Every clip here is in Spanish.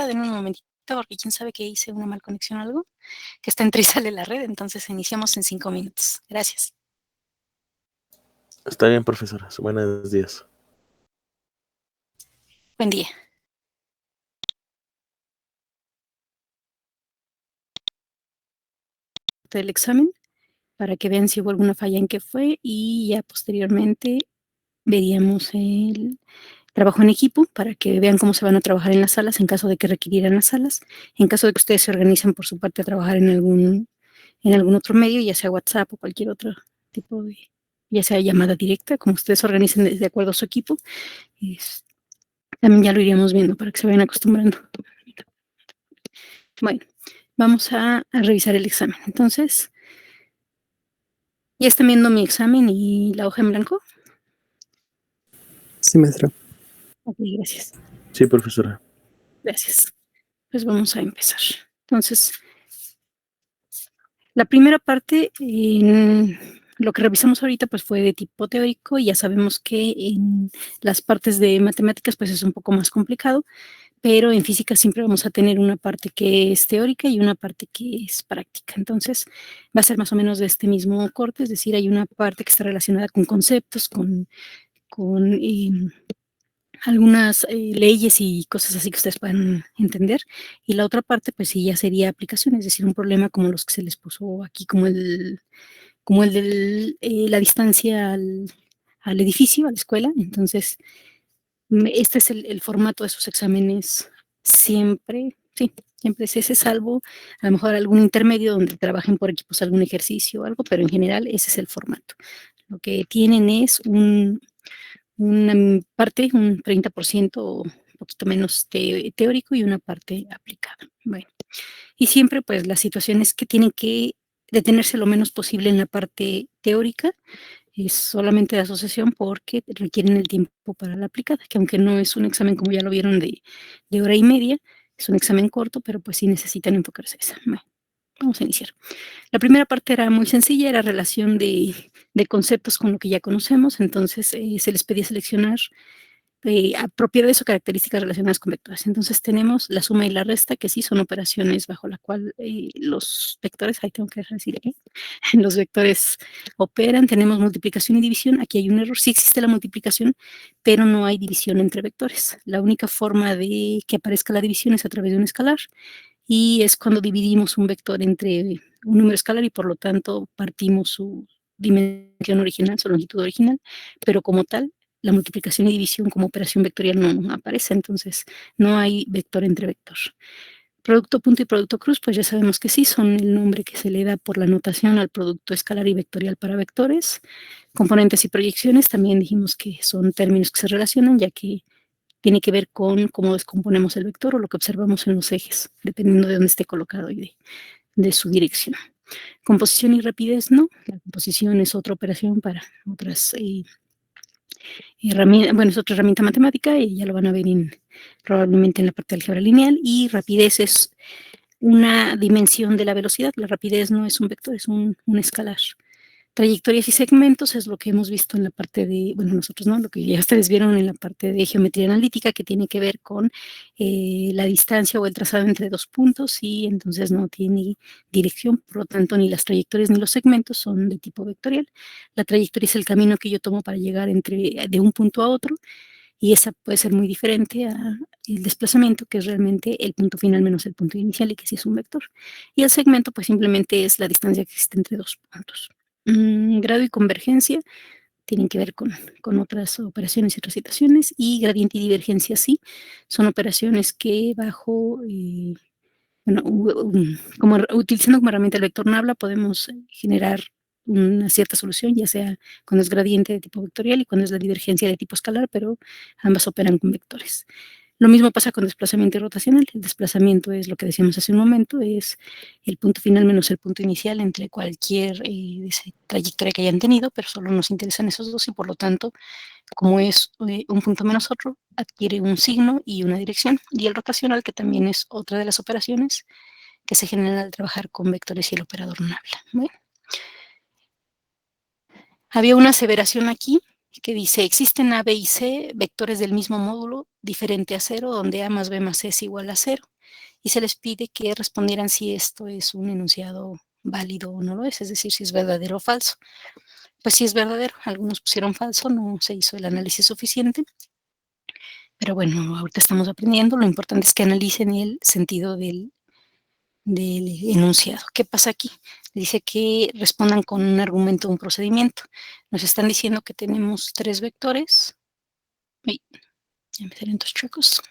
empieza, denme un momentito, porque quién sabe que hice una mal conexión o algo, que está entra y sale la red, entonces iniciamos en 5 minutos. Gracias. Está bien, profesora. Buenos días. Buen día. Del examen para que vean si hubo alguna falla en qué fue y ya posteriormente veríamos el trabajo en equipo para que vean cómo se van a trabajar en las salas en caso de que requirieran las salas, en caso de que ustedes se organicen por su parte a trabajar en algún otro medio, ya sea WhatsApp o cualquier otro tipo de, ya sea llamada directa, como ustedes se organicen de acuerdo a su equipo. También ya lo iríamos viendo para que se vayan acostumbrando. Bueno, vamos a revisar el examen. Entonces, ¿ya están viendo mi examen y la hoja en blanco? Sí, maestra. Ok, gracias. Sí, profesora. Gracias. Pues vamos a empezar. Entonces, la primera parte, lo que revisamos ahorita, pues fue de tipo teórico y ya sabemos que en las partes de matemáticas, pues es un poco más complicado, pero en física siempre vamos a tener una parte que es teórica y una parte que es práctica. Entonces, va a ser más o menos de este mismo corte, es decir, hay una parte que está relacionada con conceptos, con algunas leyes y cosas así que ustedes puedan entender. Y la otra parte, pues sí, ya sería aplicación, es decir, un problema como los que se les puso aquí, como el de la distancia al edificio, a la escuela. Entonces, este es el formato de sus exámenes siempre, sí, siempre es ese, salvo a lo mejor algún intermedio donde trabajen por equipos algún ejercicio o algo, pero en general ese es el formato. Lo que tienen es una parte, un 30% o un poquito menos teórico y una parte aplicada. Bueno, y siempre pues las situaciones que tienen que detenerse lo menos posible en la parte teórica es solamente de asociación porque requieren el tiempo para la aplicada, que aunque no es un examen como ya lo vieron de hora y media, es un examen corto, pero pues sí necesitan enfocarse a esa. Bueno, vamos a iniciar. La primera parte era muy sencilla, era relación de conceptos con lo que ya conocemos, entonces se les pedía seleccionar propiedades o características relacionadas con vectores. Entonces tenemos la suma y la resta, que sí son operaciones bajo la cual los vectores, ahí tengo que decir aquí, los vectores operan. Tenemos multiplicación y división, aquí hay un error, sí existe la multiplicación, pero no hay división entre vectores. La única forma de que aparezca la división es a través de un escalar, y es cuando dividimos un vector entre un número escalar y por lo tanto partimos su dimensión original, su longitud original, pero como tal, la multiplicación y división como operación vectorial no aparece, entonces no hay vector entre vector. Producto punto y producto cruz, pues ya sabemos que sí, son el nombre que se le da por la notación al producto escalar y vectorial para vectores. Componentes y proyecciones, también dijimos que son términos que se relacionan, ya que tiene que ver con cómo descomponemos el vector o lo que observamos en los ejes, dependiendo de dónde esté colocado y de su dirección. Composición y rapidez, no. La composición es otra operación para otras herramientas, bueno, es otra herramienta matemática y ya lo van a ver probablemente en la parte de álgebra lineal. Y rapidez es una dimensión de la velocidad. La rapidez no es un vector, es un escalar. Trayectorias y segmentos es lo que hemos visto en la parte de, bueno, nosotros no, lo que ya ustedes vieron en la parte de geometría analítica, que tiene que ver con la distancia o el trazado entre dos puntos, y entonces no tiene dirección, por lo tanto ni las trayectorias ni los segmentos son de tipo vectorial. La trayectoria es el camino que yo tomo para llegar de un punto a otro, y esa puede ser muy diferente al desplazamiento, que es realmente el punto final menos el punto inicial, y que sí es un vector. Y el segmento pues simplemente es la distancia que existe entre dos puntos. Grado y convergencia tienen que ver con otras operaciones y otras situaciones, y gradiente y divergencia sí, son operaciones que bajo, bueno, utilizando como herramienta el vector Nabla podemos generar una cierta solución, ya sea cuando es gradiente de tipo vectorial y cuando es la divergencia de tipo escalar, pero ambas operan con vectores. Lo mismo pasa con desplazamiento y rotacional. El desplazamiento es lo que decíamos hace un momento, es el punto final menos el punto inicial entre cualquier trayectoria que hayan tenido, pero solo nos interesan esos dos, y por lo tanto, como es un punto menos otro, adquiere un signo y una dirección. Y el rotacional, que también es otra de las operaciones que se generan al trabajar con vectores y el operador Nabla. Bueno. Había una aseveración aquí que dice: existen A, B y C vectores del mismo módulo diferente a 0, donde A más B más C es igual a 0. y se les pide que respondieran si esto es un enunciado válido o no lo es decir, si es verdadero o falso. Pues sí es verdadero, algunos pusieron falso, no se hizo el análisis suficiente. Pero bueno, ahorita estamos aprendiendo, lo importante es que analicen el sentido del enunciado. ¿Qué pasa aquí? Dice que respondan con un argumento o un procedimiento. Nos están diciendo que tenemos 3 vectores. Uy, ya me salieron 2 chuecos.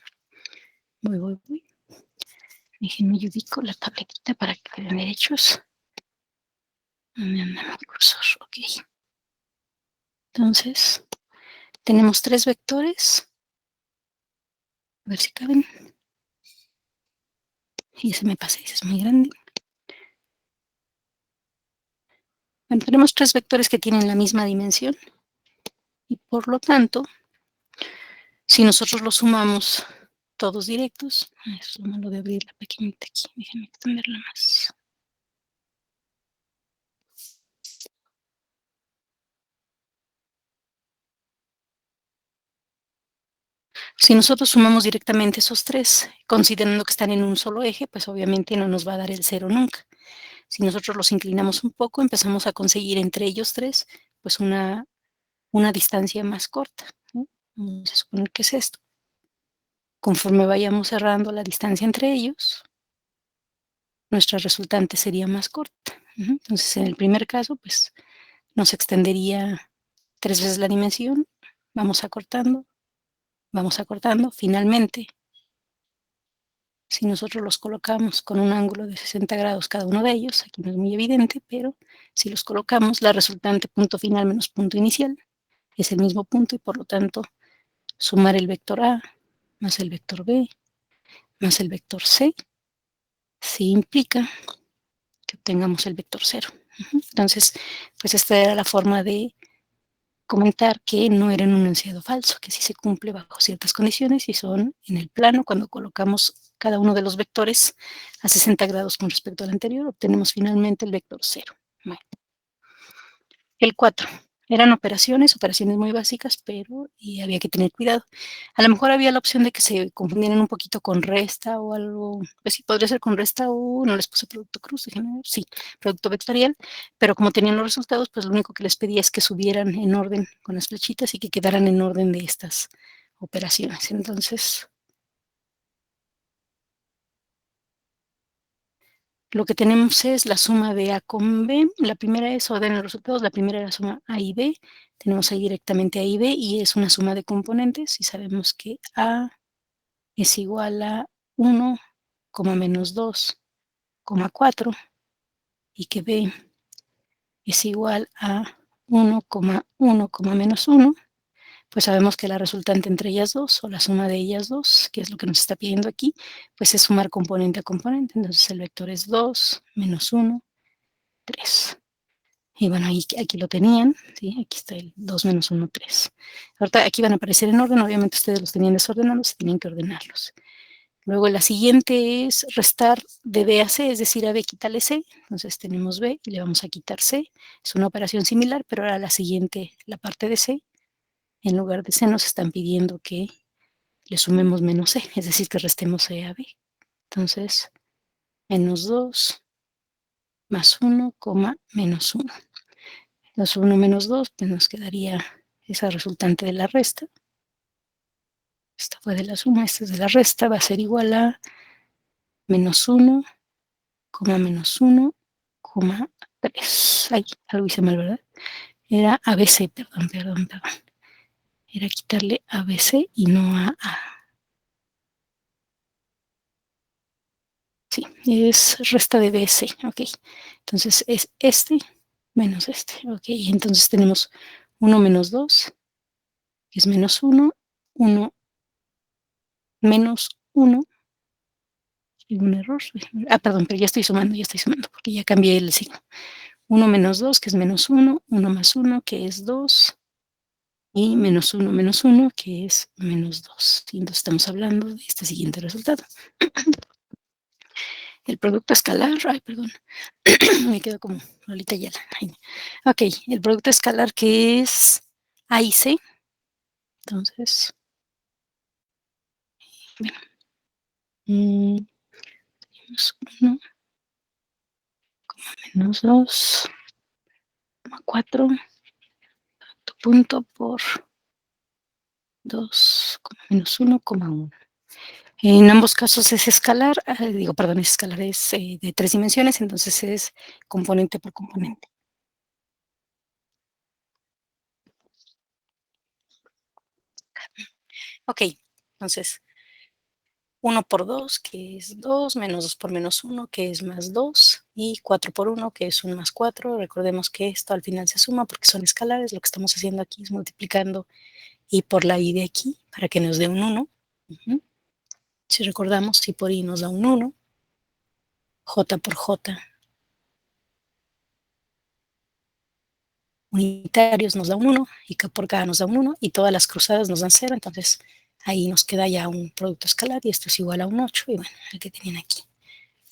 Voy. Déjenme yo ubico la tabletita para que queden derechos. ¿Dónde anda mi cursor? Ok. Entonces, tenemos 3 vectores. A ver si caben. Y ese me pasa, ese es muy grande. Bueno, tenemos 3 vectores que tienen la misma dimensión y por lo tanto, si nosotros los sumamos todos directos, eso es lo malo de abrir la pequeñita aquí, déjenme extenderla más. Si nosotros sumamos directamente esos 3, considerando que están en un solo eje, pues obviamente no nos va a dar el 0 nunca. Si nosotros los inclinamos un poco, empezamos a conseguir entre ellos 3, pues una distancia más corta, ¿no? Vamos a suponer que es esto. Conforme vayamos cerrando la distancia entre ellos, nuestra resultante sería más corta. Entonces, en el primer caso, pues nos extendería 3 veces la dimensión, vamos acortando, finalmente, si nosotros los colocamos con un ángulo de 60 grados cada uno de ellos, aquí no es muy evidente, pero si los colocamos, la resultante punto final menos punto inicial es el mismo punto y por lo tanto sumar el vector A más el vector B más el vector C sí implica que obtengamos el vector 0. Entonces, pues esta era la forma de comentar que no era un enunciado falso, que sí se cumple bajo ciertas condiciones y son en el plano cuando colocamos cada uno de los vectores a 60 grados con respecto al anterior, obtenemos finalmente el vector 0. Bueno. El 4. Eran operaciones muy básicas, pero había que tener cuidado. A lo mejor había la opción de que se confundieran un poquito con resta o algo, pues sí, podría ser con resta o no les puse producto cruz, déjenme ver, sí, producto vectorial, pero como tenían los resultados, pues lo único que les pedía es que subieran en orden con las flechitas y que quedaran en orden de estas operaciones. Entonces, lo que tenemos es la suma de A con B. La primera es orden de resultados, la primera era la suma A y B. Tenemos ahí directamente A y B y es una suma de componentes y sabemos que A es igual a 1, menos 2, 4 y que B es igual a 1, 1, menos 1. Pues sabemos que la resultante entre ellas dos o la suma de ellas dos, que es lo que nos está pidiendo aquí, pues es sumar componente a componente. Entonces el vector es 2 menos 1, 3. Y bueno, aquí lo tenían, ¿sí? Aquí está el 2 menos 1, 3. Ahorita aquí van a aparecer en orden, obviamente ustedes los tenían desordenados, tienen que ordenarlos. Luego la siguiente es restar de B a C, es decir, a B quitarle C. Entonces tenemos B y le vamos a quitar C. Es una operación similar, pero ahora la siguiente, la parte de C, en lugar de C nos están pidiendo que le sumemos menos C, es decir, que restemos C a B. Entonces, menos 2 más 1, menos 1. Entonces 1 menos 2, pues nos quedaría esa resultante de la resta. Esta fue de la suma, esta es de la resta, va a ser igual a menos 1, menos 1, 3. Ay, algo hice mal, ¿verdad? Era ABC, perdón. Era quitarle ABC y no a A. Sí, es resta de BC, ok. Entonces es este menos este, ok. Entonces tenemos 1 menos 2, que es menos 1, 1 menos 1, y un error. Perdón, pero ya estoy sumando, porque ya cambié el signo. 1 menos 2, que es menos 1, 1 más 1, que es 2, y menos 1, que es menos 2. Entonces estamos hablando de este siguiente resultado. El producto escalar, me quedo como Lolita Ayala. Ok, el producto escalar que es A y C. Entonces, bueno. menos 1, menos 2, 4, punto por 2, menos 1, 1. En ambos casos es escalar, perdón, es escalar, es de 3 dimensiones, entonces es componente por componente. Ok, entonces 1 por 2, que es 2, menos 2 por menos 1, que es más 2, y 4 por 1, que es 1 más 4. Recordemos que esto al final se suma porque son escalares. Lo que estamos haciendo aquí es multiplicando y por la y de aquí para que nos dé un 1. Si recordamos, y por y nos da un 1, j por j unitarios nos da un 1, y k por k nos da un 1, y todas las cruzadas nos dan 0, entonces ahí nos queda ya un producto escalar, y esto es igual a un 8, y bueno, el que tenían aquí.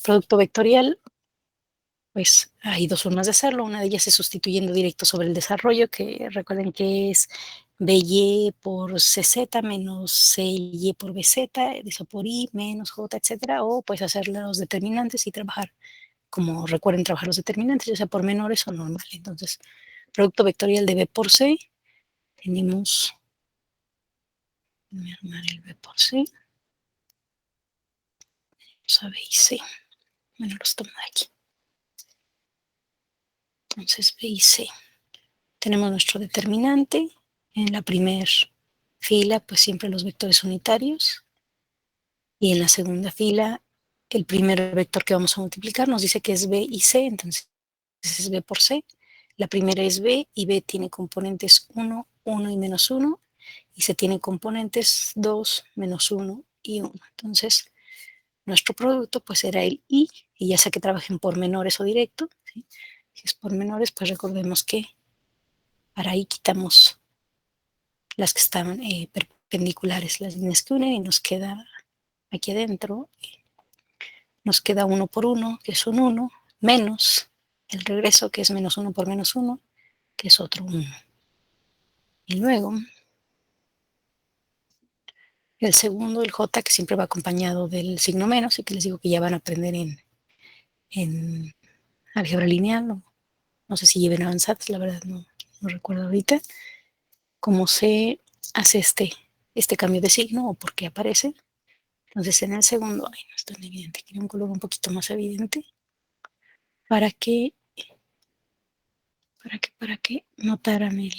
Producto vectorial, pues hay dos formas de hacerlo. Una de ellas es sustituyendo directo sobre el desarrollo, que recuerden que es BY por CZ menos CY por BZ, eso por I menos J, etcétera, o puedes hacer los determinantes y trabajar, como recuerden trabajar los determinantes, ya sea por menores o normal. Entonces, producto vectorial de B por C, tenemos, voy a armar el B por C, vamos a B y C, bueno, los tomo de aquí. Entonces, B y C. Tenemos nuestro determinante. En la primera fila, pues siempre los vectores unitarios. Y en la segunda fila, el primer vector que vamos a multiplicar nos dice que es B y C, entonces es B por C. La primera es B, y B tiene componentes 1, 1 y menos 1, y C tiene componentes 2, menos 1 y 1. Entonces, nuestro producto pues será el I, y ya sea que trabajen por menores o directo, ¿sí? Si es por menores, pues recordemos que para I quitamos las que estaban perpendiculares, las líneas que unen, y nos queda aquí adentro, nos queda 1 por 1, que es un 1, menos el regreso, que es menos 1 por menos 1, que es otro 1. Y luego, el segundo, el J, que siempre va acompañado del signo menos, y que les digo que ya van a aprender en álgebra lineal, no sé si lleven avanzadas, la verdad no recuerdo ahorita, cómo se hace este cambio de signo o por qué aparece. Entonces, en el segundo, no es tan evidente, quería un color un poquito más evidente para que notaran el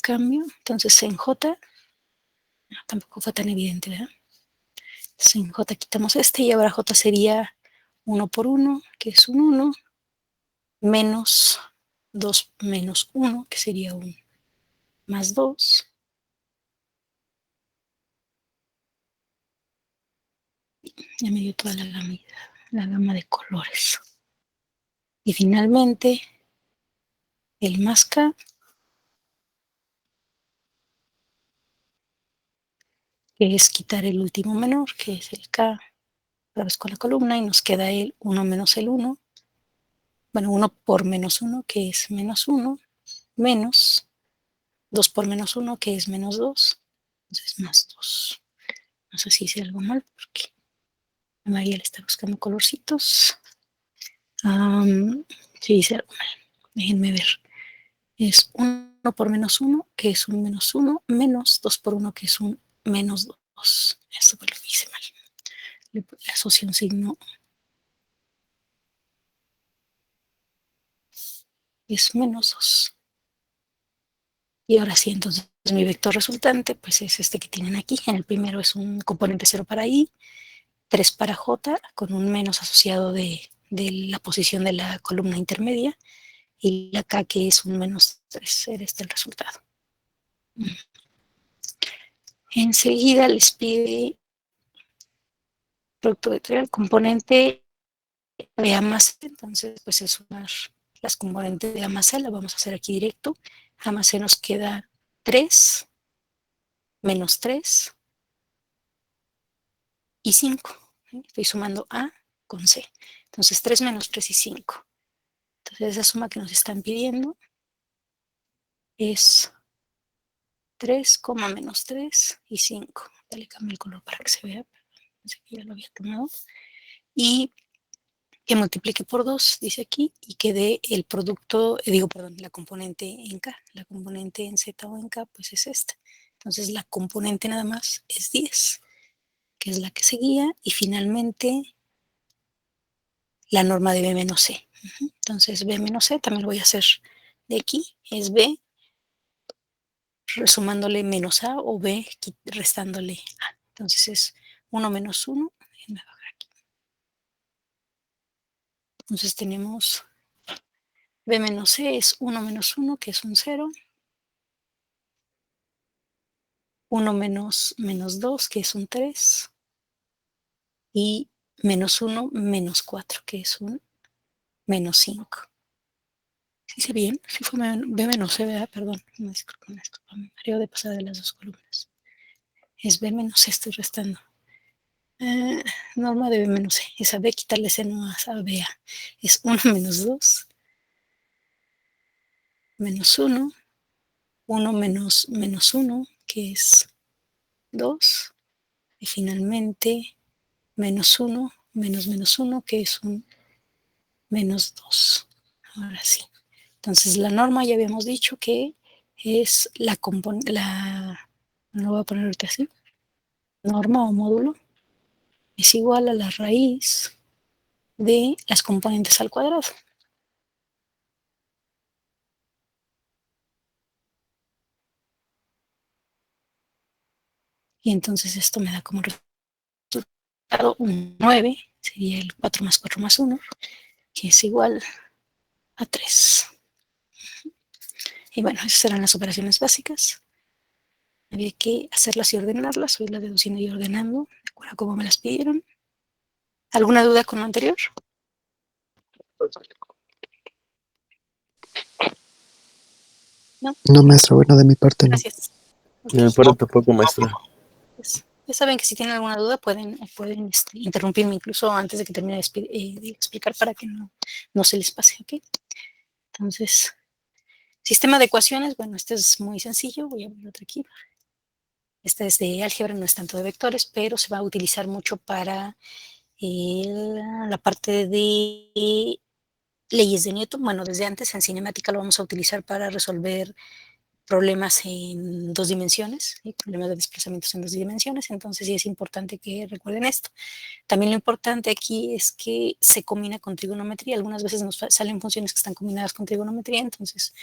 cambio. Entonces, en J, no, tampoco fue tan evidente, ¿verdad? Entonces, en J quitamos y ahora J sería 1 por 1, que es un 1, menos 2 menos 1, que sería un más 2, ya me dio toda la gama de colores. Y finalmente, el más K, que es quitar el último menor, que es el K, otra vez con la columna, y nos queda el 1 menos el 1, bueno, 1 por menos 1, que es menos 1, menos 2 por menos 1, que es menos 2, entonces más 2. No sé si hice algo mal, porque María le está buscando colorcitos. Sí, hice algo mal, déjenme ver. Es 1 por menos 1, que es un menos 1, menos 2 por 1, que es un menos 2. Eso fue lo que hice mal. Le asocié un signo. Es menos 2. Y ahora sí, entonces mi vector resultante pues es este que tienen aquí. En el primero es un componente 0 para I, 3 para J, con un menos asociado de la posición de la columna intermedia, y acá que es un menos 3. Era este el resultado. Enseguida les pide producto vectorial, componente de A más C, entonces pues es sumar las componentes de A más C, la vamos a hacer aquí directo. A más C nos queda 3, menos 3 y 5. Estoy sumando A con C. Entonces 3 menos 3 y 5. Entonces esa suma que nos están pidiendo es 3, menos 3 y 5. Ya le cambié el color para que se vea. Pensé que ya lo había tomado. Y que multiplique por 2, dice aquí, y que dé el producto, la componente en K. La componente en Z o en K, pues es esta. Entonces la componente nada más es 10, que es la que seguía, y finalmente la norma de B menos C. Entonces B menos C también lo voy a hacer de aquí, es B sumándole menos A o B restándole A. Entonces es 1 menos 1, déjenme bajar aquí. Entonces tenemos B menos C es 1 menos 1, que es un 0. 1 menos 2, que es un 3. Y menos 1 menos 4, que es un menos 5. ¿Sí se bien? Sí fue B menos C, ¿verdad? Perdón, me mareo de pasar de las dos columnas. Es B menos C, estoy restando. Norma de B menos C. Esa B, quitarle C no a B. Es 1 menos 2, menos 1, 1 menos 1, que es 2. Y finalmente, menos 1, menos 1, que es un menos 2. Ahora sí. Entonces, la norma ya habíamos dicho que es lo voy a poner ahorita así, norma o módulo, es igual a la raíz de las componentes al cuadrado. Y entonces esto me da como resultado un 9, sería el 4 más 4 más 1, que es igual a 3. Y bueno, esas serán las operaciones básicas. Había que hacerlas y ordenarlas, voy las deduciendo y ordenando, de acuerdo a cómo me las pidieron. ¿Alguna duda con lo anterior? No, maestra, bueno, de mi parte no. Gracias. De mi parte tampoco, maestra. Pues, ya saben que si tienen alguna duda pueden interrumpirme incluso antes de que termine de explicar para que no se les pase, ¿ok? Entonces, sistema de ecuaciones, bueno, este es muy sencillo, voy a abrir otro aquí. Este es de álgebra, no es tanto de vectores, pero se va a utilizar mucho para la parte de leyes de Newton. Bueno, desde antes en cinemática lo vamos a utilizar para resolver problemas en 2 dimensiones, problemas de desplazamientos en 2 dimensiones, entonces sí es importante que recuerden esto. También lo importante aquí es que se combina con trigonometría. Algunas veces nos salen funciones que están combinadas con trigonometría, entonces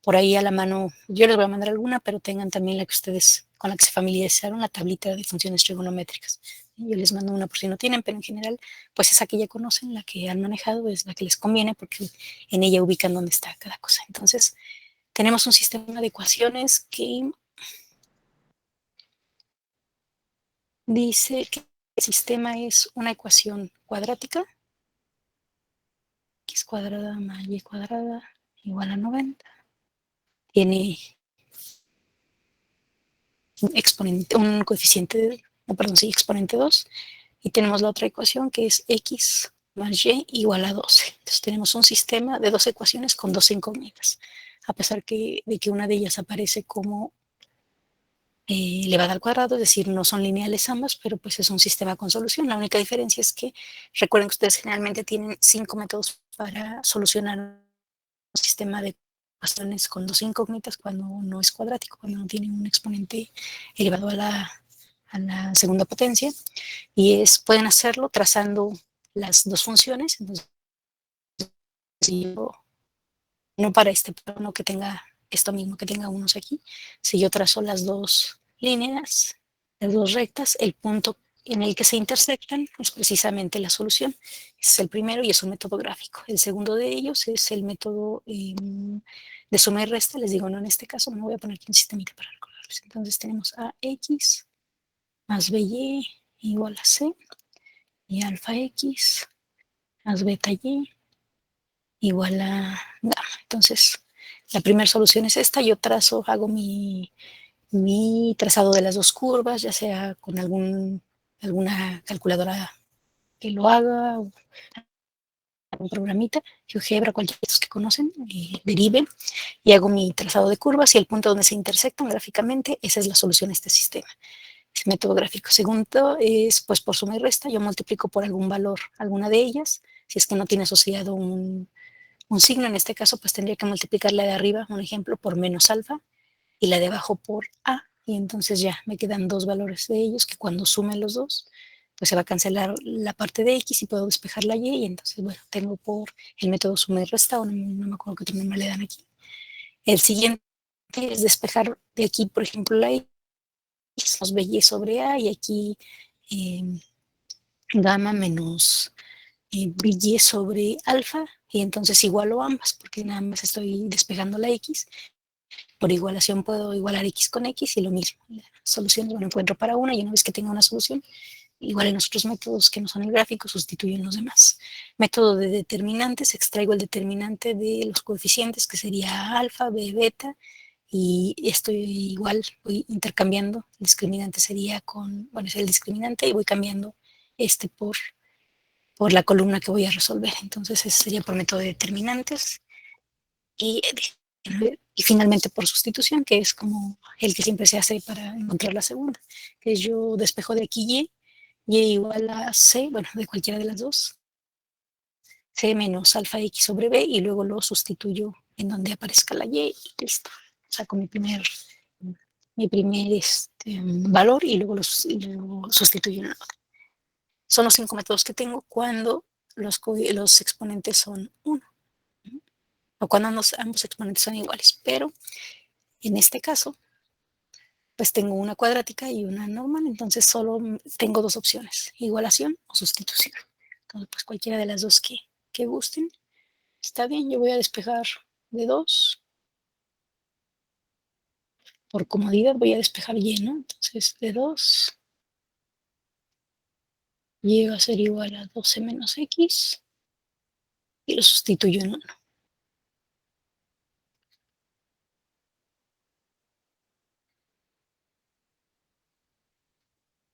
por ahí a la mano, yo les voy a mandar alguna, pero tengan también la que ustedes, con la que se familiarizaron, la tablita de funciones trigonométricas. Yo les mando una por si no tienen, pero en general, pues esa que ya conocen, la que han manejado, es la que les conviene porque en ella ubican dónde está cada cosa. Entonces, tenemos un sistema de ecuaciones que dice que el sistema es una ecuación cuadrática, x cuadrada más y cuadrada igual a 90. Tiene un coeficiente, exponente 2. Y tenemos la otra ecuación que es x más y igual a 12. Entonces tenemos un sistema de 2 ecuaciones con 2 incógnitas. A pesar de que una de ellas aparece como elevada al cuadrado, es decir, no son lineales ambas, pero pues es un sistema con solución. La única diferencia es que recuerden que ustedes generalmente tienen 5 métodos para solucionar un sistema de ecuaciones con 2 incógnitas cuando no es cuadrático, cuando no tiene un exponente elevado a la segunda potencia, y pueden hacerlo trazando las dos funciones. Entonces, si yo, no para pero no que tenga esto mismo, que tenga unos aquí, si yo trazo las dos líneas, las dos rectas, el punto en el que se intersectan es precisamente la solución. Ese es el primero y es un método gráfico. El segundo de ellos es el método de suma y resta. Les digo, no en este caso, me voy a poner aquí un sistemita para recordarles. Entonces tenemos AX más BY igual a C, y alfa X más beta Y igual a gamma. Entonces, la primera solución es esta. Yo hago mi trazado de las dos curvas, ya sea con alguna calculadora que lo haga, un programita, GeoGebra, cualquiera de estos que conocen, deriven y hago mi trazado de curvas y el punto donde se intersectan gráficamente, esa es la solución a este sistema. Es método gráfico. Segundo es, pues, por suma y resta, yo multiplico por algún valor alguna de ellas, si es que no tiene asociado un signo, en este caso, pues tendría que multiplicar la de arriba, un ejemplo, por menos alfa, y la de abajo por A, y entonces ya me quedan dos valores de ellos que cuando sumen los dos, pues se va a cancelar la parte de X y puedo despejar la Y, y entonces, bueno, tengo por el método suma y resta, o no me acuerdo qué otro nombre le dan aquí. El siguiente es despejar de aquí, por ejemplo, la X, nos ve Y sobre A, y aquí gamma menos Y sobre alfa, y entonces igualo ambas, porque nada más estoy despejando la X. Por igualación puedo igualar X con X y lo mismo. La solución lo encuentro para una, y una vez que tenga una solución, igual en los otros métodos que no son el gráfico, sustituyen los demás. Método de determinantes, extraigo el determinante de los coeficientes, que sería alfa, b, beta, y estoy igual, voy intercambiando. El discriminante sería es el discriminante, y voy cambiando por la columna que voy a resolver. Entonces, ese sería por método de determinantes. Y finalmente por sustitución, que es como el que siempre se hace para encontrar la segunda, que es yo despejo de aquí Y igual a C, bueno, de cualquiera de las dos, C menos alfa X sobre B, y luego lo sustituyo en donde aparezca la Y, y listo. Saco mi primer valor, y luego lo sustituyo en el otro. Son los 5 métodos que tengo cuando los exponentes son 1, o cuando ambos exponentes son iguales, pero en este caso, pues tengo una cuadrática y una normal, entonces solo tengo dos opciones, igualación o sustitución. Entonces, pues cualquiera de las dos que gusten, está bien. Yo voy a despejar de 2. Por comodidad voy a despejar Y, ¿no? Entonces, de 2, Y va a ser igual a 12 menos X, y lo sustituyo en 1.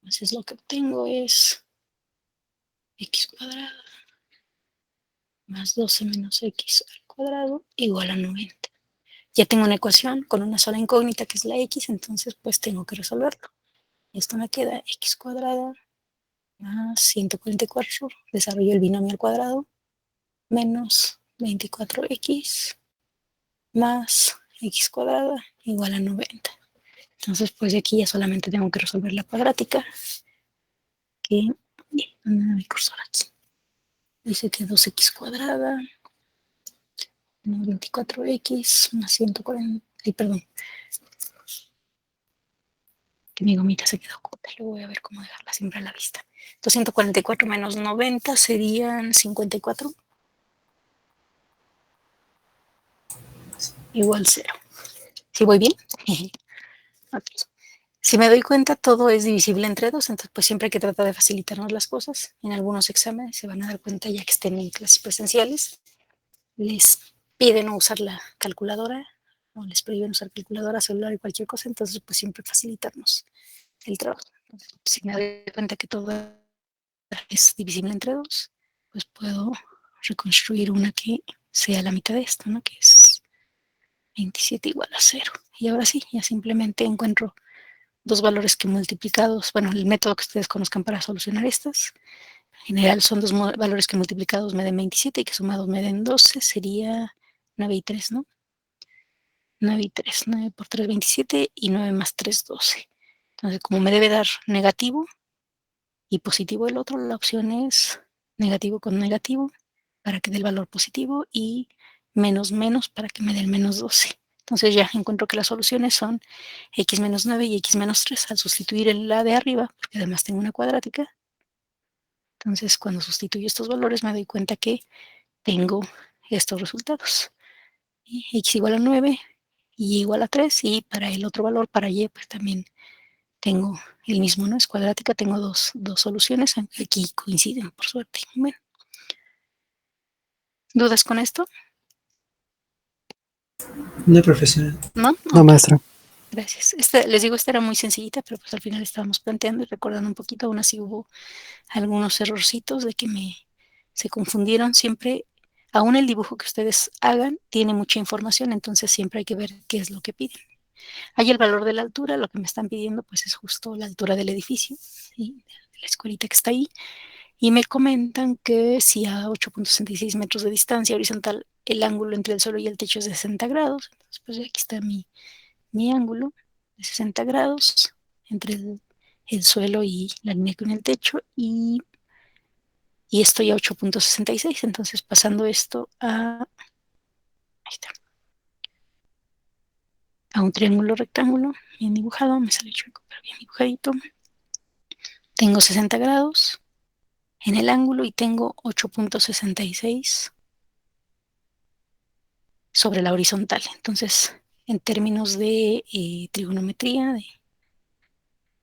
Entonces, lo que obtengo es X cuadrada más 12 menos X al cuadrado igual a 90. Ya tengo una ecuación con una sola incógnita, que es la X, entonces pues tengo que resolverlo. Esto me queda X cuadrada más 144, desarrollo el binomio al cuadrado, menos 24X más X cuadrada igual a 90. Entonces, pues de aquí ya solamente tengo que resolver la cuadrática, que, mi cursor aquí, dice que 2X cuadrada, menos 24X más 140, perdón, que mi gomita se quedó oculta, luego voy a ver cómo dejarla siempre a la vista. 244 menos 90 serían 54, igual 0. ¿Sí voy bien? Okay. Si me doy cuenta, todo es divisible entre 2, entonces pues siempre hay que tratar de facilitarnos las cosas. En algunos exámenes se van a dar cuenta, ya que estén en clases presenciales, les piden no usar la calculadora, o les prohíben usar calculadora, celular y cualquier cosa, entonces pues siempre facilitarnos el trabajo. Entonces, si me doy cuenta que todo es divisible entre 2, pues puedo reconstruir una que sea la mitad de esto, ¿no? Que es 27 igual a 0. Y ahora sí, ya simplemente encuentro dos valores que multiplicados, bueno, el método que ustedes conozcan para solucionar estas, en general son dos valores que multiplicados me den 27 y que sumados me den 12, sería 9 y 3, ¿no? 9 y 3, 9 por 3, 27, y 9 más 3, 12. Entonces, como me debe dar negativo y positivo el otro, la opción es negativo con negativo para que dé el valor positivo, y menos menos para que me dé el menos 12. Entonces ya encuentro que las soluciones son X menos 9 y X menos 3 al sustituir en la de arriba, porque además tengo una cuadrática. Entonces, cuando sustituyo estos valores, me doy cuenta que tengo estos resultados. X igual a 9, Y igual a 3, y para el otro valor, para Y, pues también tengo el mismo, ¿no? Es cuadrática, tengo dos soluciones, aunque aquí coinciden, por suerte. Bueno, ¿dudas con esto? No, profesora. ¿No? No, Ok, maestra. gracias. Les digo, esta era muy sencillita, pero pues al final estábamos planteando y recordando un poquito. Aún así hubo algunos errorcitos de que se confundieron. Siempre aún el dibujo que ustedes hagan tiene mucha información, entonces siempre hay que ver qué es lo que piden. Hay el valor de la altura, lo que me están pidiendo pues es justo la altura del edificio, ¿sí? De la escuelita que está ahí, y me comentan que si a 8.66 metros de distancia horizontal el ángulo entre el suelo y el techo es de 60 grados, entonces pues aquí está mi ángulo de 60 grados entre el suelo y la línea con el techo, y estoy a 8.66, entonces pasando esto ahí está, a un triángulo rectángulo bien dibujado, me sale chueco pero bien dibujadito, tengo 60 grados en el ángulo y tengo 8.66 sobre la horizontal. Entonces, en términos de trigonometría,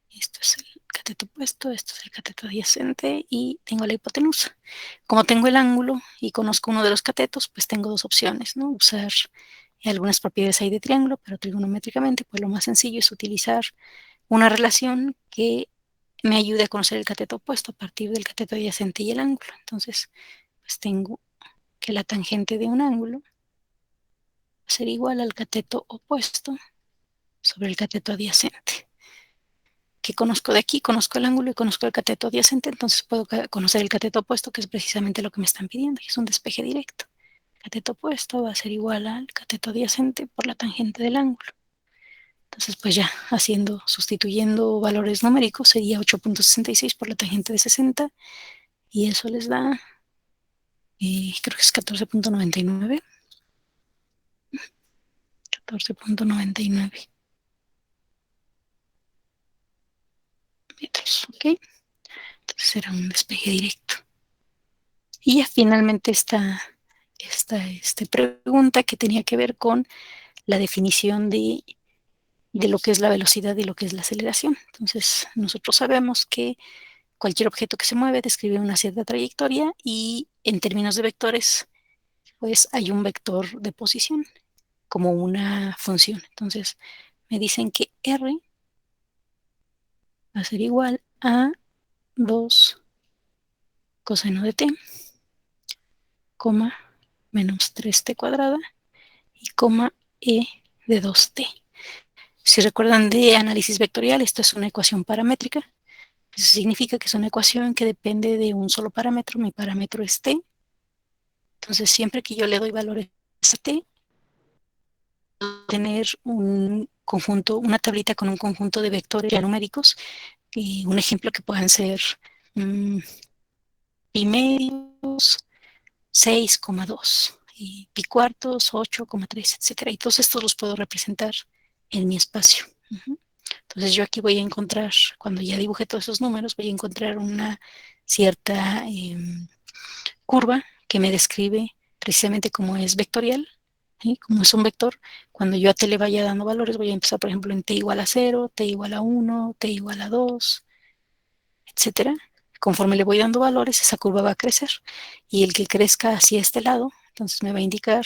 esto es el cateto opuesto, esto es el cateto adyacente y tengo la hipotenusa. Como tengo el ángulo y conozco uno de los catetos, pues tengo dos opciones, ¿no? Usar algunas propiedades ahí de triángulo, pero trigonométricamente, pues lo más sencillo es utilizar una relación que me ayude a conocer el cateto opuesto a partir del cateto adyacente y el ángulo. Entonces, pues tengo que la tangente de un ángulo va a ser igual al cateto opuesto sobre el cateto adyacente. ¿Qué conozco de aquí? Conozco el ángulo y conozco el cateto adyacente, entonces puedo conocer el cateto opuesto, que es precisamente lo que me están pidiendo, y es un despeje directo. El cateto opuesto va a ser igual al cateto adyacente por la tangente del ángulo. Entonces, pues ya, sustituyendo valores numéricos, sería 8.66 por la tangente de 60, y eso les da, creo que es 14.99. 14.99 metros, ¿ok? Entonces será un despegue directo. Y ya finalmente esta pregunta que tenía que ver con la definición de lo que es la velocidad y lo que es la aceleración. Entonces, nosotros sabemos que cualquier objeto que se mueve describe una cierta trayectoria y en términos de vectores, pues hay un vector de posición como una función. Entonces, me dicen que R va a ser igual a 2 coseno de t, coma, menos 3t cuadrada y coma e de 2t. Si recuerdan de análisis vectorial, esto es una ecuación paramétrica. Eso significa que es una ecuación que depende de un solo parámetro. Mi parámetro es t. Entonces, siempre que yo le doy valores a t, tener un conjunto, una tablita con un conjunto de vectores ya numéricos, y un ejemplo que puedan ser pi medios, 6,2, y pi cuartos, 8,3, etcétera. Y todos estos los puedo representar en mi espacio. Entonces yo aquí voy a encontrar, cuando ya dibujé todos esos números, voy a encontrar una cierta curva que me describe precisamente cómo es vectorial, ¿sí? Como es un vector, cuando yo a t le vaya dando valores, voy a empezar, por ejemplo, en t igual a 0, t igual a 1, t igual a 2, etcétera. Conforme le voy dando valores, esa curva va a crecer. Y el que crezca hacia este lado, entonces me va a indicar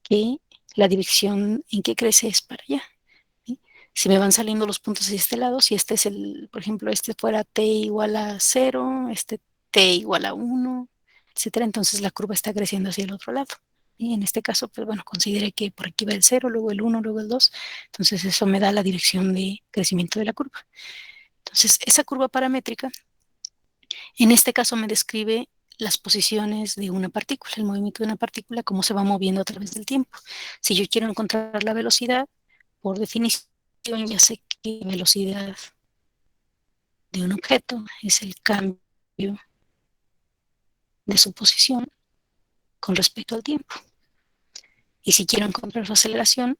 que la dirección en que crece es para allá. ¿Sí? Si me van saliendo los puntos hacia este lado, si este es por ejemplo, este fuera t igual a 0, este t igual a 1, etcétera, entonces la curva está creciendo hacia el otro lado. Y en este caso, pues bueno, considere que por aquí va el 0, luego el 1, luego el 2, entonces eso me da la dirección de crecimiento de la curva. Entonces, esa curva paramétrica, en este caso me describe las posiciones de una partícula, el movimiento de una partícula, cómo se va moviendo a través del tiempo. Si yo quiero encontrar la velocidad, por definición, ya sé que la velocidad de un objeto es el cambio de su posición con respecto al tiempo. Y si quiero encontrar su aceleración,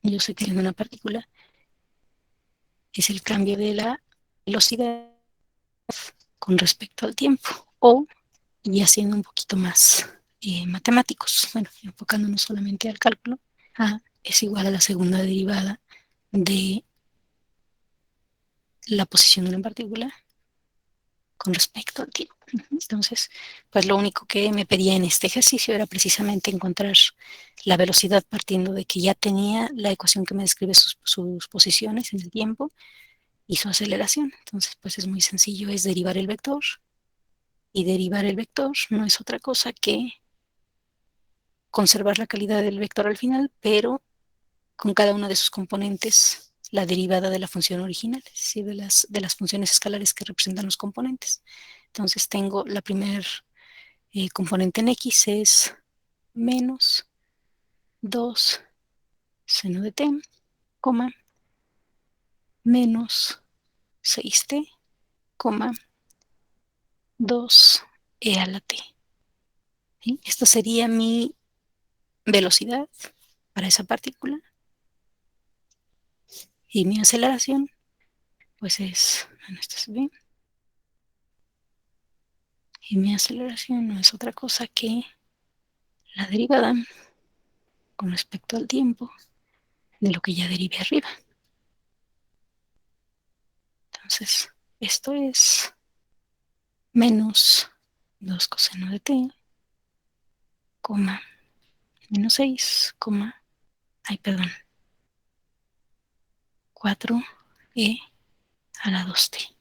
yo sé que en una partícula es el cambio de la velocidad con respecto al tiempo. O, y haciendo un poquito más matemáticos, bueno, enfocándonos solamente al cálculo, A es igual a la segunda derivada de la posición de una partícula con respecto al tiempo. Entonces, pues lo único que me pedía en este ejercicio era precisamente encontrar la velocidad partiendo de que ya tenía la ecuación que me describe sus posiciones en el tiempo y su aceleración. Entonces, pues es muy sencillo, es derivar el vector Y derivar el vector no es otra cosa que conservar la calidad del vector al final, pero con cada una de sus componentes la derivada de la función original, es decir, de las funciones escalares que representan los componentes. Entonces tengo la primer componente en X es menos 2 seno de t, coma, menos 6t, coma, 2e a la t. ¿Sí? Esta sería mi velocidad para esa partícula. Y mi aceleración, pues es, bueno, esto se ve. Y mi aceleración no es otra cosa que la derivada con respecto al tiempo de lo que ya derivé arriba. Entonces, esto es menos 2 coseno de t, coma, menos 6, coma, ay, perdón, 4e a la 2t.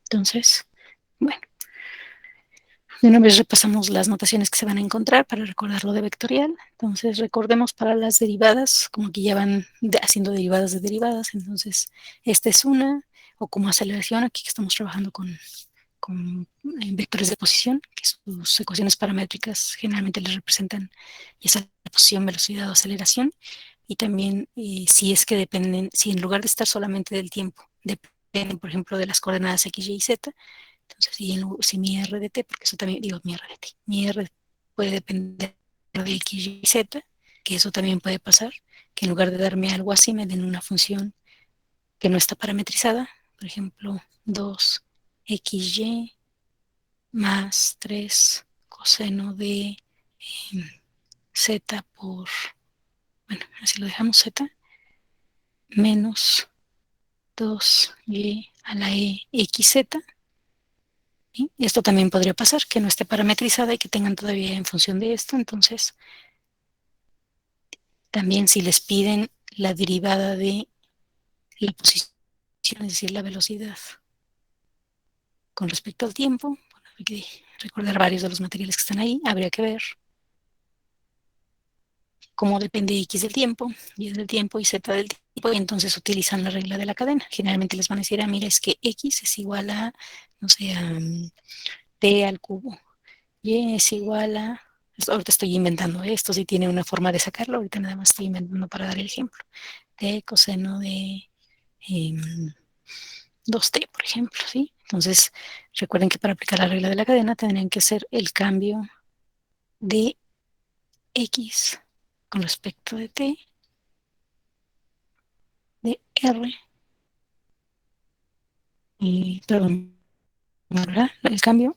Entonces, bueno, de una vez repasamos las notaciones que se van a encontrar para recordar lo de vectorial. Entonces, recordemos para las derivadas, como que ya van haciendo derivadas de derivadas. Entonces, esta es una, o como aceleración, aquí que estamos trabajando con vectores de posición, que sus ecuaciones paramétricas generalmente les representan ya sea posición, velocidad o aceleración. Y también si es que dependen, si en lugar de estar solamente del tiempo, dependen, por ejemplo, de las coordenadas x, y, z. Entonces, si mi r de t, porque eso también, digo, mi r de t, mi r puede depender de x, y, z, que eso también puede pasar, que en lugar de darme algo así, me den una función que no está parametrizada, por ejemplo, 2xy más 3 coseno de z por, bueno, así lo dejamos, z, menos 2y a la xz. ¿Sí? Esto también podría pasar, que no esté parametrizada y que tengan todavía en función de esto. Entonces, también si les piden la derivada de la posición, es decir, la velocidad con respecto al tiempo, bueno, hay que recordar varios de los materiales que están ahí, habría que ver cómo depende X del tiempo, Y del tiempo y Z del tiempo, y entonces utilizan la regla de la cadena. Generalmente les van a decir, mira, es que X es igual a, no sé, a T al cubo, Y es igual a, ahorita estoy inventando esto, si tiene una forma de sacarlo, ahorita nada más estoy inventando para dar el ejemplo, T coseno de 2T, por ejemplo, ¿sí? Entonces, recuerden que para aplicar la regla de la cadena tendrían que hacer el cambio de X con respecto de T, de R, y, perdón, ¿verdad? El cambio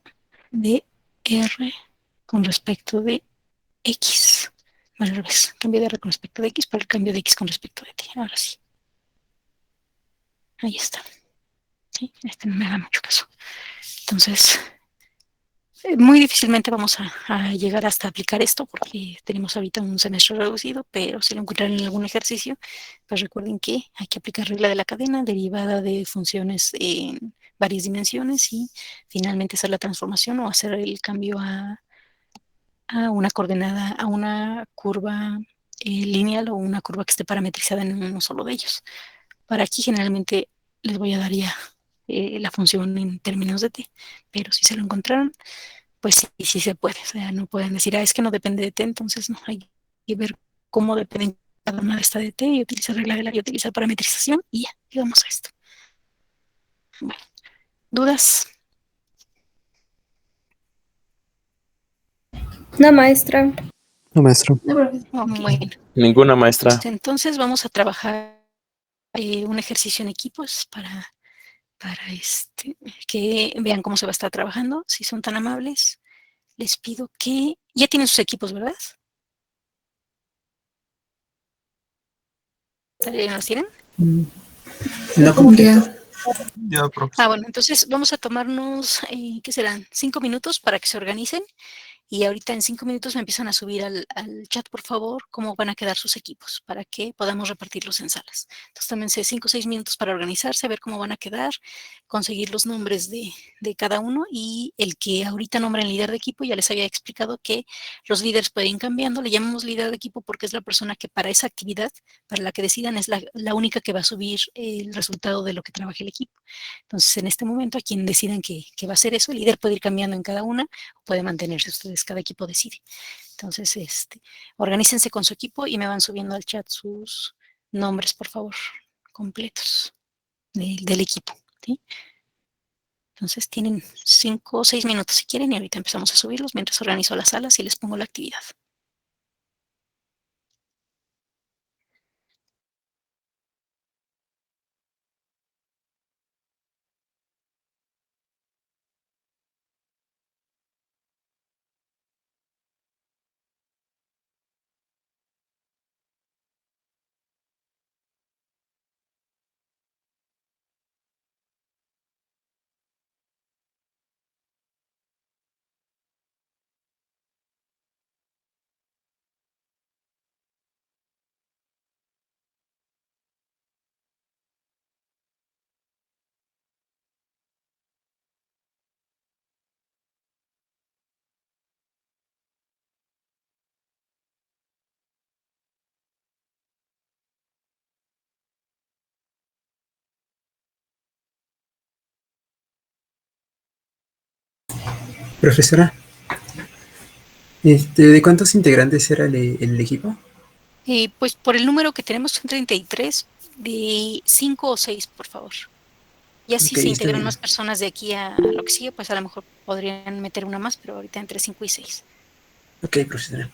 de R con respecto de X. Bueno, al revés, cambio de R con respecto de X para el cambio de X con respecto de T. Ahora sí. Ahí está. ¿Sí? Este no me haga mucho caso. Entonces, muy difícilmente vamos a llegar hasta aplicar esto porque tenemos ahorita un semestre reducido, pero si lo encuentran en algún ejercicio, pues recuerden que hay que aplicar regla de la cadena derivada de funciones en varias dimensiones y finalmente hacer la transformación o hacer el cambio a una coordenada, a una curva lineal o una curva que esté parametrizada en uno solo de ellos. Para aquí generalmente les voy a dar ya la función en términos de t, pero si se lo encontraron, pues sí, sí se puede. O sea, no pueden decir, es que no depende de t, entonces no, hay que ver cómo depende cada una de esta de t y utilizar regla de la y utilizar parametrización y ya, llegamos a esto. Bueno, ¿dudas? No, maestra. No, maestro. No, profesor. Bueno, Ninguna maestra. entonces vamos a trabajar un ejercicio en equipos para que vean cómo se va a estar trabajando. Si son tan amables, les pido que ya tienen sus equipos, ¿verdad? ¿Ya los tienen? No completo. Bueno, entonces vamos a tomarnos, ¿qué serán? 5 minutos para que se organicen Y ahorita en 5 minutos me empiezan a subir al chat, por favor, cómo van a quedar sus equipos para que podamos repartirlos en salas. Entonces, tómense 5 o 6 minutos para organizarse, ver cómo van a quedar, conseguir los nombres de cada uno y el que ahorita nombren líder de equipo, ya les había explicado que los líderes pueden ir cambiando, le llamamos líder de equipo porque es la persona que para esa actividad, para la que decidan, es la única que va a subir el resultado de lo que trabaje el equipo. Entonces, en este momento, a quien decidan que va a hacer eso, el líder puede ir cambiando en cada una, puede mantenerse ustedes, cada equipo decide. Entonces, organícense con su equipo y me van subiendo al chat sus nombres, por favor, completos del equipo. ¿Sí? Entonces, tienen 5 o 6 minutos si quieren y ahorita empezamos a subirlos mientras organizo las salas y les pongo la actividad. Profesora, ¿de cuántos integrantes era el equipo? Pues por el número que tenemos son 33, de 5 o 6, por favor. Ya si Ok, se está integran bien. más personas de aquí a lo que sigue, pues a lo mejor podrían meter una más, pero ahorita entre 5 y 6. Ok, profesora.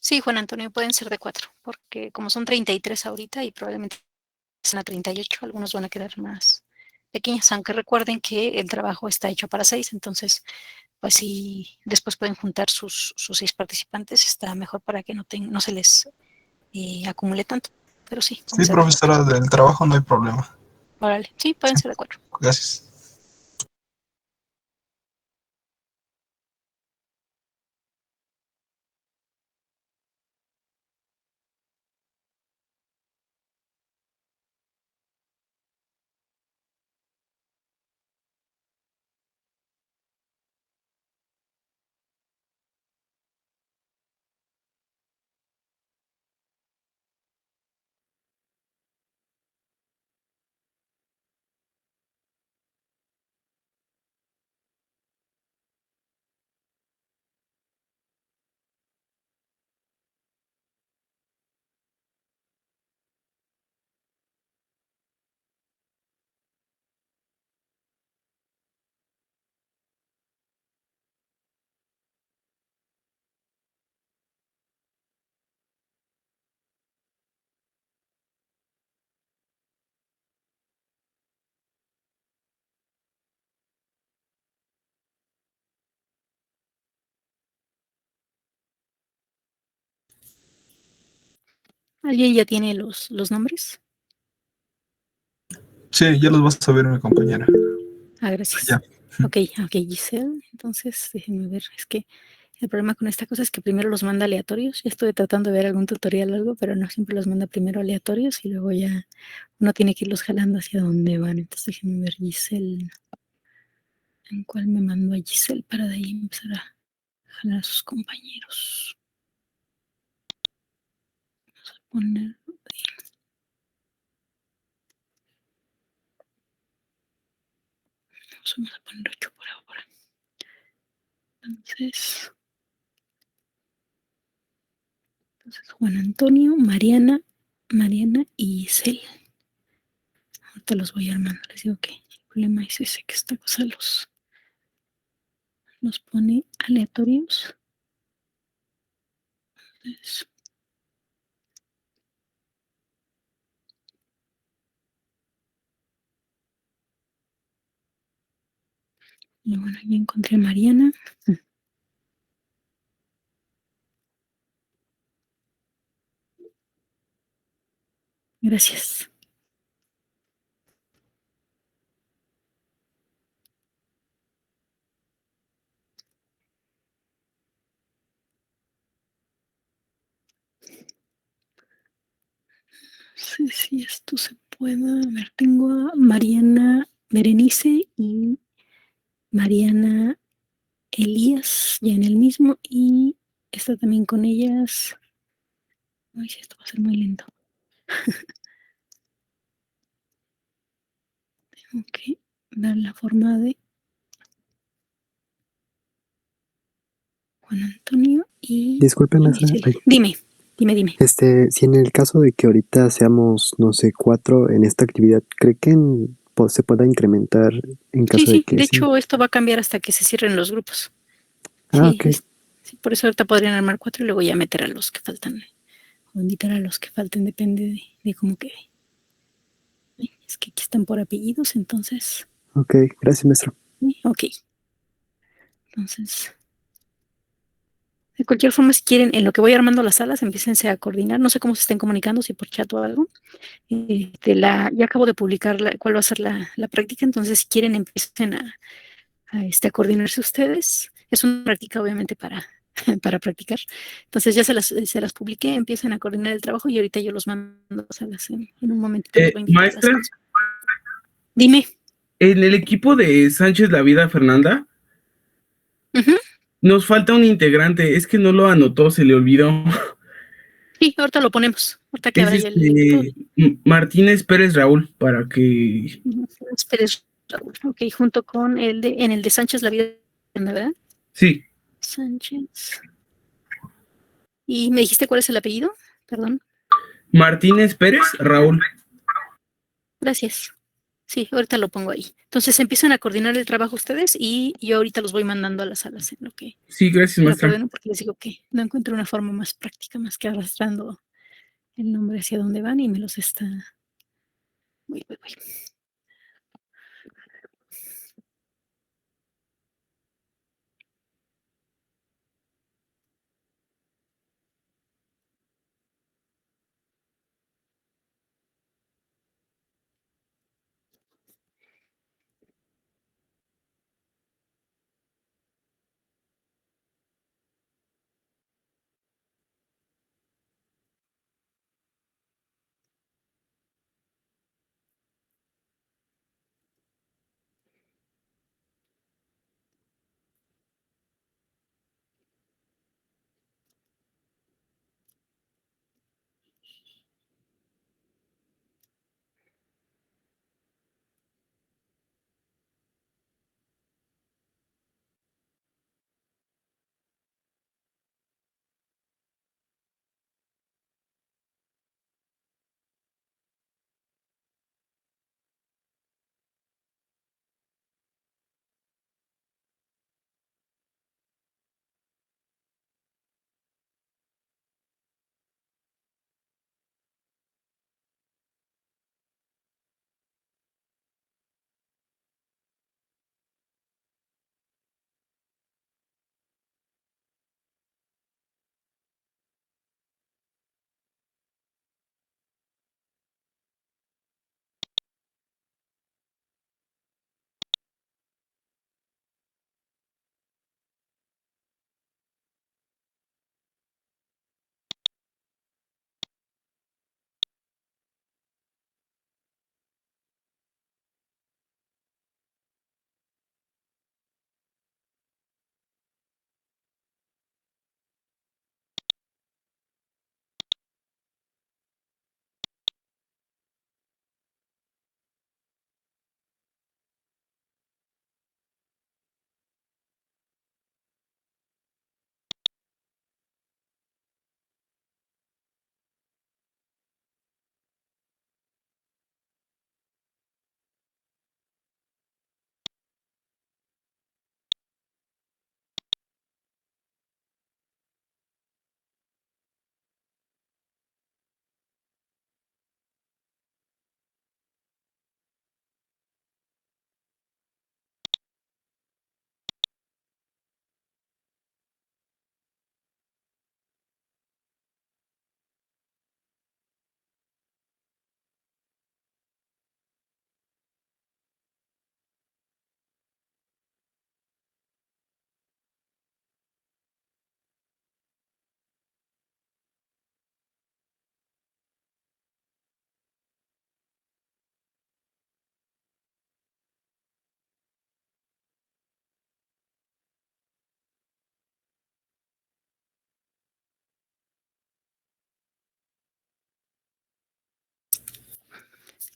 Sí, Juan Antonio, pueden ser de 4, porque como son 33 ahorita y probablemente sean a 38, algunos van a quedar más pequeños, aunque recuerden que el trabajo está hecho para 6, entonces, pues si después pueden juntar sus 6 participantes, está mejor para que no se les acumule tanto, pero sí, pueden Sí, ser de 4. profesora, del trabajo no hay problema. Órale, sí, pueden Sí, ser de 4. gracias. ¿Alguien ya tiene los nombres? Sí, ya los vas a ver, mi compañera. Ah, gracias. Ya. Ok, Giselle. Entonces, déjenme ver. Es que el problema con esta cosa es que primero los manda aleatorios. Ya estuve tratando de ver algún tutorial o algo, pero no siempre los manda primero aleatorios y luego ya uno tiene que irlos jalando hacia donde van. Entonces, déjenme ver Giselle. ¿En cuál me mandó a Giselle para de ahí empezar a jalar a sus compañeros? Vamos a poner. Vamos a poner 8 por ahora. Entonces, Juan Antonio, Mariana y Giselle. Ahorita los voy armando. Les digo que el problema es ese, que esta cosa los pone aleatorios. Entonces, y bueno, ya encontré a Mariana. Gracias. No sé si esto se puede. A ver, tengo a Mariana Berenice y Mariana Elías ya en el mismo. Y está también con ellas. Ay, sí, esto va a ser muy lento. Tengo que dar la forma de Juan Antonio y Disculpe, maestra. Giselle. Dime. Si en el caso de que ahorita seamos, no sé, 4 en esta actividad, ¿cree que se pueda incrementar en caso de Sí, que de sí? hecho esto va a cambiar hasta que se cierren los grupos. Ah, Sí, ok. sí, por eso ahorita podrían armar 4 y luego ya meter a los que faltan. O invitar a los que falten, depende de cómo quede. Es que aquí están por apellidos, entonces. Ok, gracias, maestro. Ok. Entonces, de cualquier forma, si quieren, en lo que voy armando las salas, empiécense a coordinar. No sé cómo se estén comunicando, si por chat o algo. Ya acabo de publicar cuál va a ser la práctica, entonces si quieren empiecen a coordinarse ustedes. Es una práctica obviamente para practicar. Entonces ya se las publiqué, empiecen a coordinar el trabajo y ahorita yo los mando a salas en un momentito. Los voy a invitar a las Maestra, cosas. Dime. en el equipo de Sánchez La Vida, Fernanda, Ujú. nos falta un integrante. Es que no lo anotó, se le olvidó. Sí, ahorita lo ponemos. Ahorita que Es abra ya el equipo. Martínez Pérez Raúl, para que... Pérez Raúl. Ok, junto con en el de Sánchez La Vida, ¿verdad? Sí, Sánchez. ¿Y me dijiste cuál es el apellido? Perdón. Martínez Pérez Raúl. Gracias. Sí, ahorita lo pongo ahí. Entonces empiezan a coordinar el trabajo ustedes y yo ahorita los voy mandando a las salas en lo que Sí, gracias, lo maestra. coordeno, porque les digo que no encuentro una forma más práctica más que arrastrando el nombre hacia dónde van y me los está. Voy.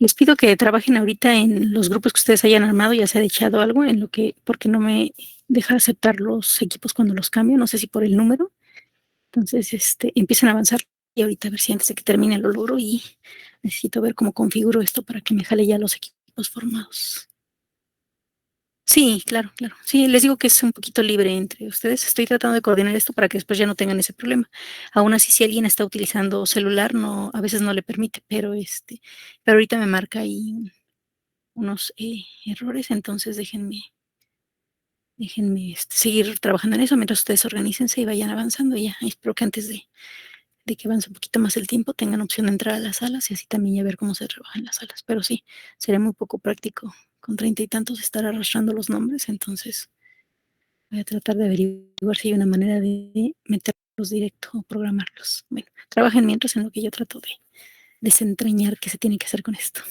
Les pido que trabajen ahorita en los grupos que ustedes hayan armado, ya se ha echado algo en lo que, porque no me deja aceptar los equipos cuando los cambio, no sé si por el número. Entonces, empiecen a avanzar y ahorita a ver si antes de que termine lo logro y necesito ver cómo configuro esto para que me jale ya los equipos formados. Sí, claro, claro. Sí, les digo que es un poquito libre entre ustedes. Estoy tratando de coordinar esto para que después ya no tengan ese problema. Aún así, si alguien está utilizando celular, no, a veces no le permite, pero ahorita me marca ahí unos errores, entonces déjenme seguir trabajando en eso mientras ustedes organícense y vayan avanzando. Y ya, espero que antes de que avance un poquito más el tiempo tengan opción de entrar a las salas y así también ya ver cómo se trabajan las salas. Pero sí, sería muy poco práctico con 30 y tantos estar arrastrando los nombres, entonces voy a tratar de averiguar si hay una manera de meterlos directo o programarlos. Bueno, trabajen mientras en lo que yo trato de desentrañar qué se tiene que hacer con esto.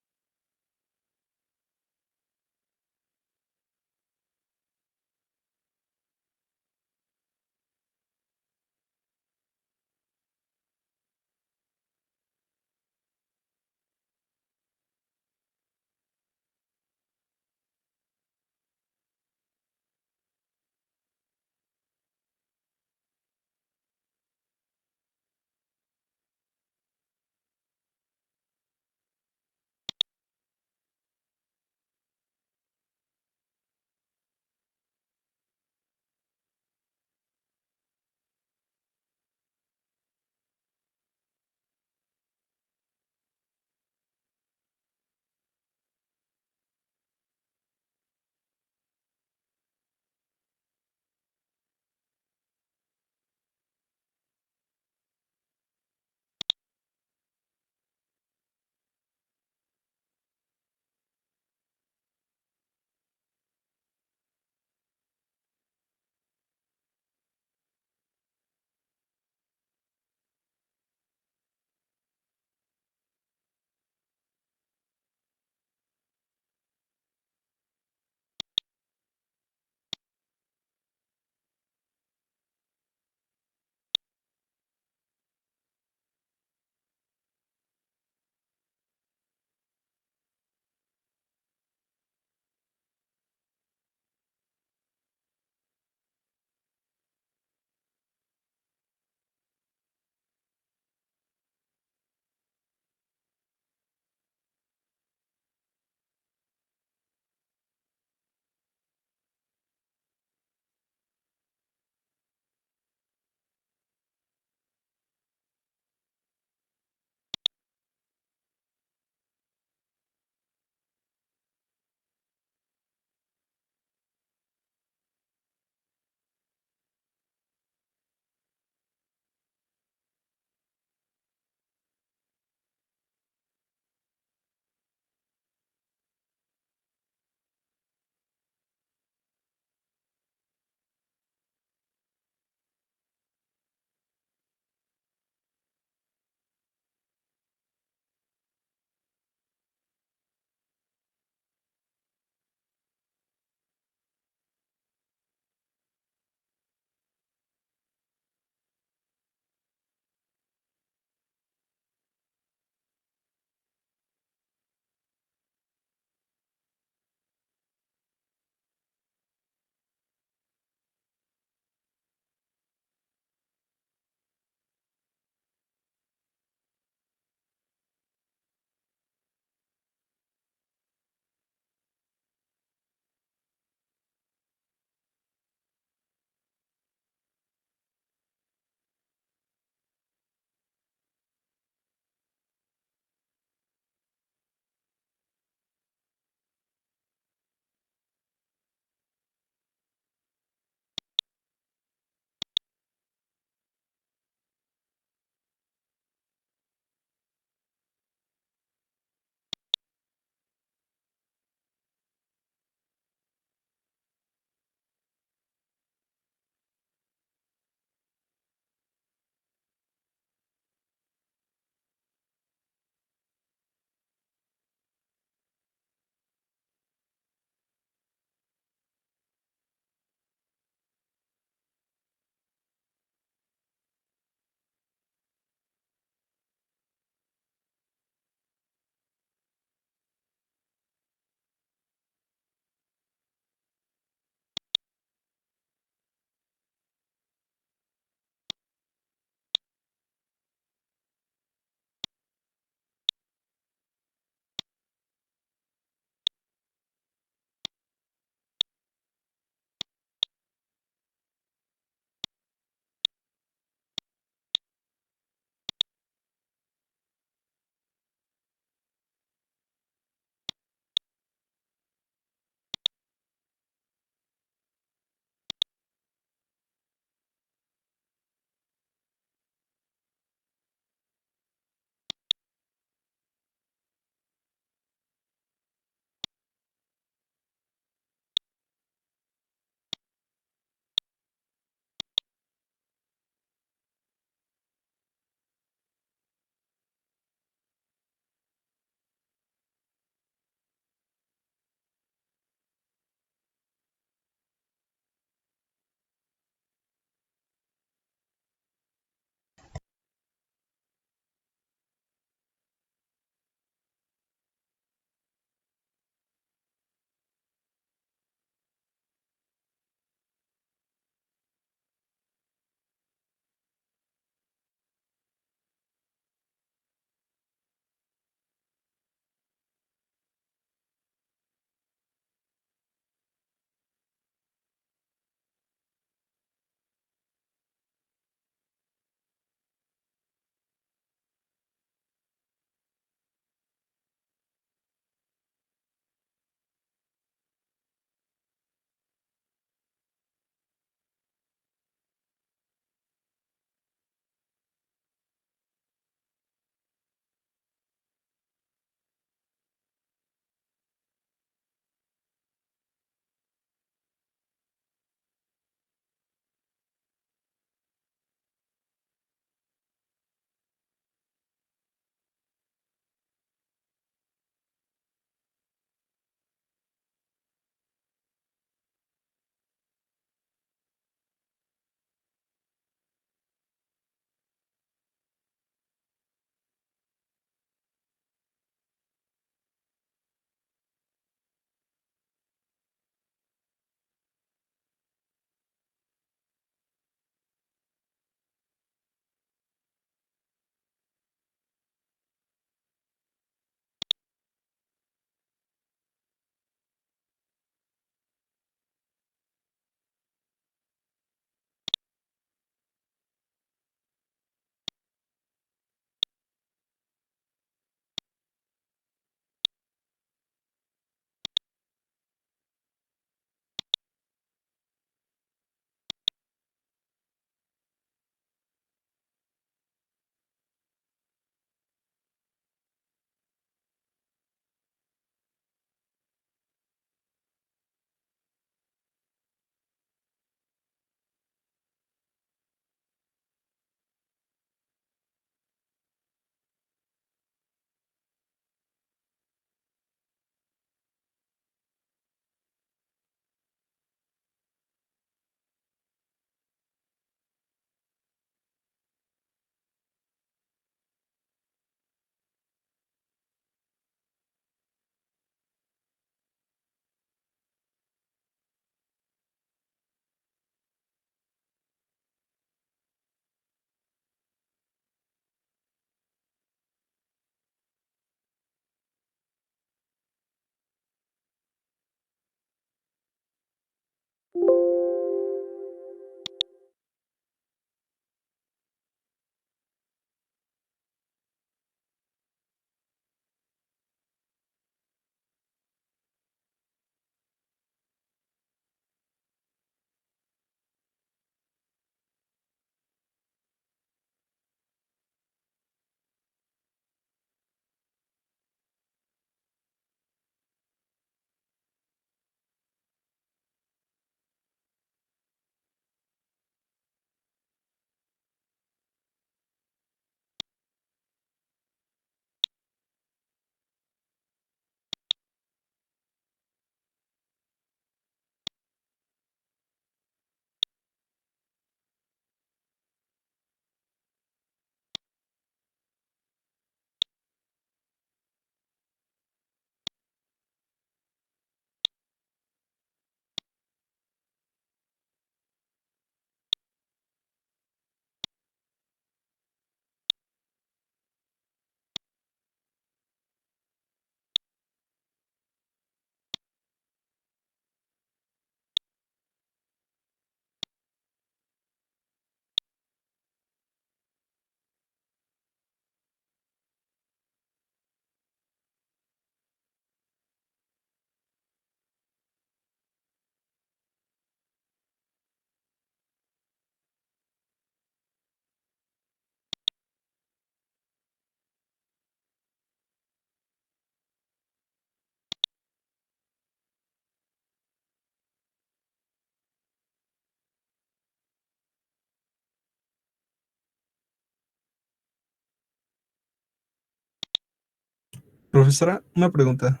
Profesora, una pregunta.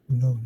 No.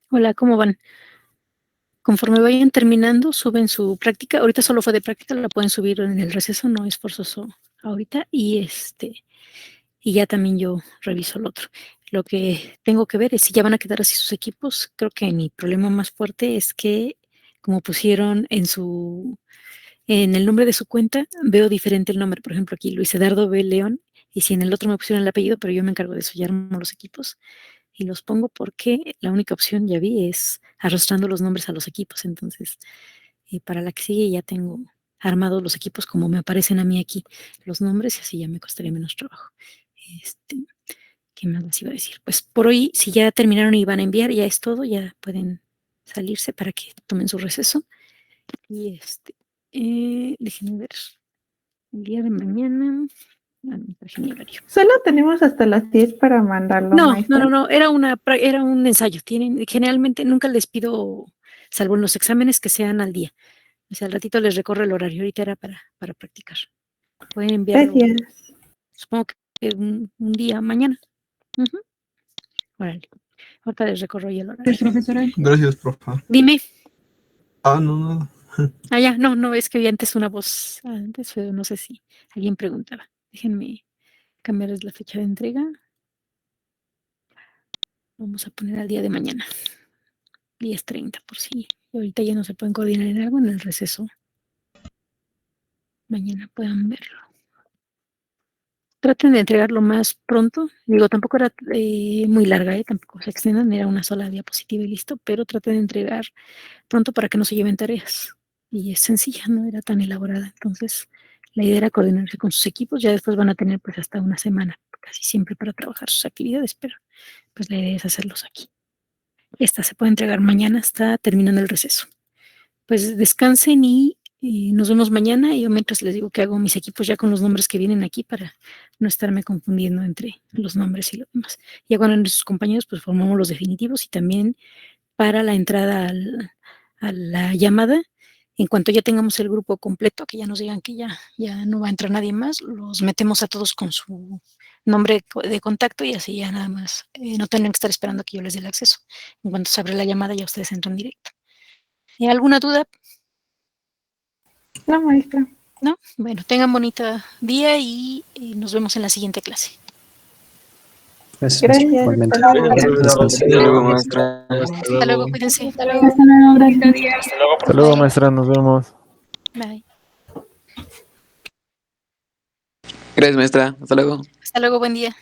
Hola, ¿cómo van? Conforme vayan terminando, suben su práctica. Ahorita solo fue de práctica, la pueden subir en el receso, no es forzoso ahorita. Y ya también yo reviso el otro. Lo que tengo que ver es si ya van a quedar así sus equipos. Creo que mi problema más fuerte es que, como pusieron en el nombre de su cuenta, veo diferente el nombre. Por ejemplo, aquí Luis Eduardo B. León, y si en el otro me pusieron el apellido, pero yo me encargo de eso, ya armo los equipos y los pongo porque la única opción, ya vi, es arrastrando los nombres a los equipos. Entonces, para la que sigue ya tengo armados los equipos como me aparecen a mí aquí los nombres, y así ya me costaría menos trabajo. ¿Qué más les iba a decir? Pues por hoy, si ya terminaron y van a enviar, ya es todo, ya pueden salirse para que tomen su receso. Y déjenme ver, el día de mañana, mi traje mi horario. Solo tenemos hasta las 10 para mandarlo, maestra. No, era un ensayo. Generalmente nunca les pido, salvo en los exámenes, que sean al día. O sea, al ratito les recorre el horario, ahorita era para practicar. Pueden enviarlo, Gracias. supongo que un día mañana. Órale. Ahorita les recorro ya el horario. Profesora. Gracias, profa. Dime. No, nada. Ya, no, es que vi antes una voz, antes, pero no sé si alguien preguntaba. Déjenme cambiarles la fecha de entrega. Vamos a poner al día de mañana. 10:30, por si ahorita ya no se pueden coordinar en algo, en el receso. Mañana puedan verlo. Traten de entregarlo más pronto. Digo, tampoco era muy larga, tampoco se extiendan, era una sola diapositiva y listo, pero traten de entregar pronto para que no se lleven tareas. Y es sencilla, no era tan elaborada. Entonces, la idea era coordinarse con sus equipos. Ya después van a tener pues hasta una semana, casi siempre, para trabajar sus actividades, pero pues la idea es hacerlos aquí. Esta se puede entregar mañana hasta terminando el receso. Pues descansen y nos vemos mañana. Yo mientras les digo que hago mis equipos ya con los nombres que vienen aquí para no estarme confundiendo entre los nombres y lo demás. Ya cuando nuestros compañeros pues formamos los definitivos, y también para la entrada a la llamada, en cuanto ya tengamos el grupo completo, que ya nos digan que ya no va a entrar nadie más, los metemos a todos con su nombre de contacto, y así ya nada más no tienen que estar esperando que yo les dé el acceso. En cuanto se abre la llamada, ya ustedes entran directo. ¿Alguna duda? No, maestra. ¿No? Bueno, tengan bonito día y nos vemos en la siguiente clase. Gracias. Igualmente. Hasta luego. Hasta luego, maestra. Hasta luego, cuídense. Hasta luego, bonito día. Hasta luego, maestra. Nos vemos. Bye. Gracias, maestra. Hasta luego. Hasta luego, buen día.